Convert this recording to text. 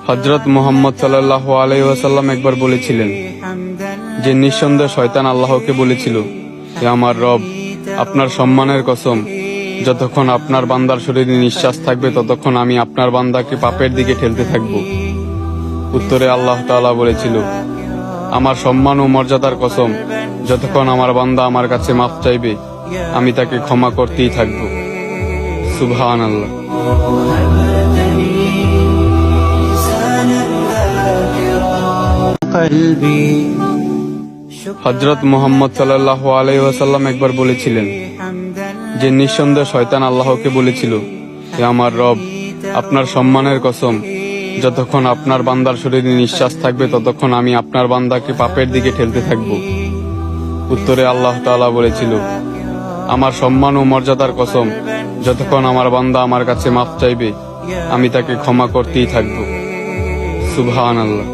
হযরত মুহাম্মদ সাল্লাল্লাহু আলাইহি ওয়াসাল্লাম একবার বলেছিলেন যে নিঃসন্দেহে শয়তান আল্লাহকে বলেছিল, হে আমার রব, আপনার সম্মানের কসম, যতক্ষণ আপনার বান্দার শরীরে নিঃশ্বাস থাকবে ততক্ষণ আমি আপনার বান্দাকে পাপের দিকে ঠেলতে থাকব। উত্তরে আল্লাহ তাআলা বলেছিল, আমার সম্মান ও মর্যাদার কসম, যতক্ষণ আমার বান্দা আমার কাছে মাফ চাইবে আমি তাকে ক্ষমা করতেই থাকব। সুবহানাল্লাহ। হযরত মুহাম্মদ সাল্লাল্লাহু আলাইহি ওয়াসাল্লাম একবার বলেছিলেন যে নিঃসন্দেহে শয়তান আল্লাহকে বলেছিল, হে আমার রব, আপনার সম্মানের কসম, যতক্ষণ আপনার বান্দার শরীরে নিঃশ্বাস থাকবে ততক্ষণ আমি আপনার বান্দাকে পাপের দিকে ঠেলতে থাকব। উত্তরে আল্লাহ তাআলা বলেছিল, আমার সম্মান ও মর্যাদার কসম, যতক্ষণ আমার বান্দা আমার কাছে মাফ চাইবে আমি তাকে ক্ষমা করতেই থাকব। সুবহানাল্লাহ।